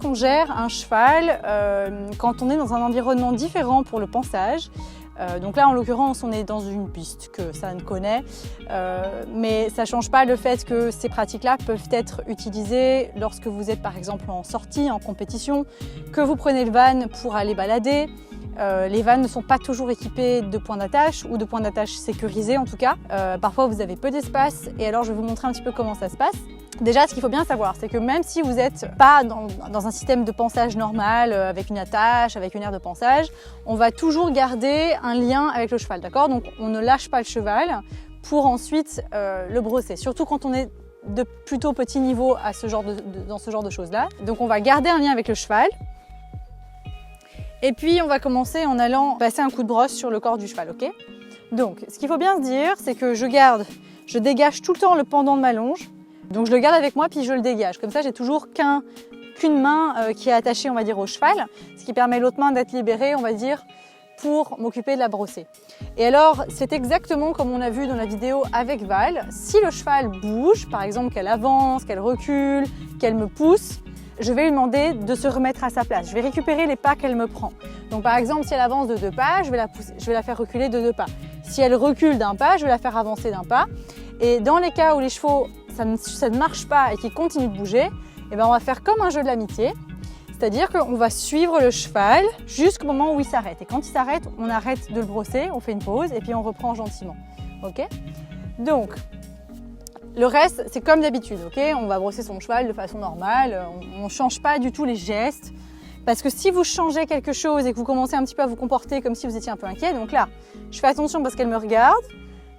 qu'on gère un cheval quand on est dans un environnement différent pour le pansage. Donc là, en l'occurrence, on est dans une piste que San connaît, mais ça ne change pas le fait que ces pratiques-là peuvent être utilisées lorsque vous êtes par exemple en sortie, en compétition, que vous prenez le van pour aller balader. Les vannes ne sont pas toujours équipées de points d'attache ou de points d'attache sécurisés en tout cas. Parfois vous avez peu d'espace et alors je vais vous montrer un petit peu comment ça se passe. Déjà, ce qu'il faut bien savoir, c'est que même si vous n'êtes pas dans un système de pansage normal, avec une attache, avec une aire de pansage, on va toujours garder un lien avec le cheval, d'accord? Donc on ne lâche pas le cheval pour ensuite le brosser, surtout quand on est de plutôt petit niveau à dans ce genre de choses-là. Donc on va garder un lien avec le cheval. Et puis on va commencer en allant passer un coup de brosse sur le corps du cheval, ok? Donc ce qu'il faut bien se dire, c'est que je dégage tout le temps le pendant de ma longe. Donc je le garde avec moi puis je le dégage. Comme ça j'ai toujours qu'une main qui est attachée on va dire au cheval, ce qui permet l'autre main d'être libérée on va dire pour m'occuper de la brosser. Et alors c'est exactement comme on a vu dans la vidéo avec Val. Si le cheval bouge, par exemple qu'elle avance, qu'elle recule, qu'elle me pousse, je vais lui demander de se remettre à sa place. Je vais récupérer les pas qu'elle me prend. Donc par exemple, si elle avance de 2 pas, je vais la faire reculer de 2 pas. Si elle recule d'1 pas, je vais la faire avancer d'1 pas. Et dans les cas où les chevaux, ça ne marche pas et qu'ils continuent de bouger, eh ben on va faire comme un jeu de l'amitié. C'est-à-dire qu'on va suivre le cheval jusqu'au moment où il s'arrête. Et quand il s'arrête, on arrête de le brosser, on fait une pause et puis on reprend gentiment. Ok? Donc, le reste, c'est comme d'habitude, ok? On va brosser son cheval de façon normale, on ne change pas du tout les gestes. Parce que si vous changez quelque chose et que vous commencez un petit peu à vous comporter comme si vous étiez un peu inquiet, donc là, je fais attention parce qu'elle me regarde,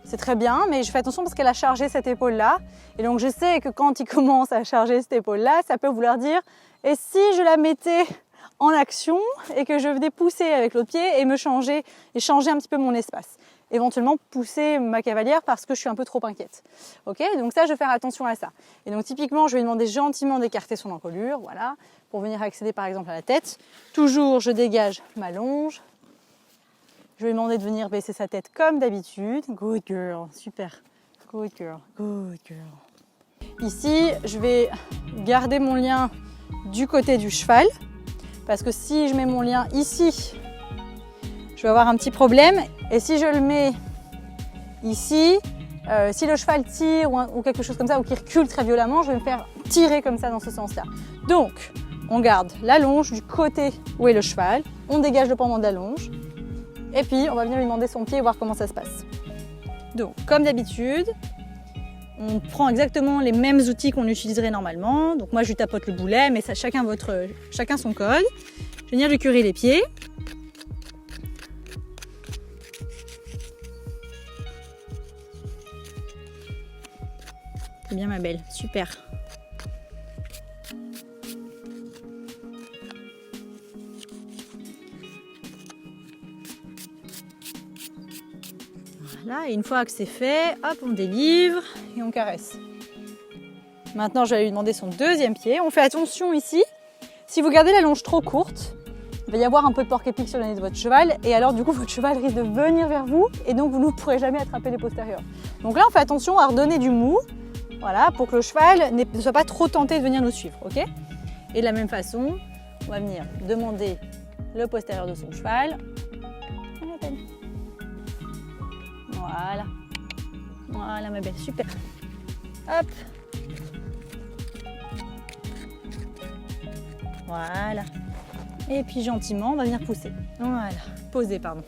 c'est très bien, mais je fais attention parce qu'elle a chargé cette épaule-là. Et donc je sais que quand il commence à charger cette épaule-là, ça peut vouloir dire « et si je la mettais en action et que je venais pousser avec l'autre pied et changer un petit peu mon espace ?» Éventuellement pousser ma cavalière parce que je suis un peu trop inquiète. Ok, donc ça, je vais faire attention à ça. Et donc typiquement, je vais demander gentiment d'écarter son encolure, voilà, pour venir accéder par exemple à la tête. Toujours, je dégage ma longe. Je vais lui demander de venir baisser sa tête comme d'habitude. Good girl, super. Good girl, good girl. Ici, je vais garder mon lien du côté du cheval parce que si je mets mon lien ici, je vais avoir un petit problème. Et si je le mets ici, si le cheval tire ou quelque chose comme ça, ou qu'il recule très violemment, je vais me faire tirer comme ça dans ce sens-là. Donc, on garde la longe du côté où est le cheval, on dégage le pendant de la longe, et puis on va venir lui demander son pied et voir comment ça se passe. Donc, comme d'habitude, on prend exactement les mêmes outils qu'on utiliserait normalement. Donc moi, je lui tapote le boulet, mais ça, chacun son code. Je vais venir lui curer les pieds. C'est bien ma belle, super. Voilà, et une fois que c'est fait, hop, on délivre et on caresse. Maintenant, je vais lui demander son deuxième pied. On fait attention ici. Si vous gardez la longe trop courte, il va y avoir un peu de porc-épic sur le nez de votre cheval et alors du coup, votre cheval risque de venir vers vous et donc vous ne pourrez jamais attraper les postérieurs. Donc là, on fait attention à redonner du mou. Voilà, pour que le cheval ne soit pas trop tenté de venir nous suivre, ok? Et de la même façon, on va venir demander le postérieur de son cheval. Voilà. Voilà ma belle, super. Hop. Voilà. Et puis gentiment, on va venir pousser. Voilà, poser, pardon.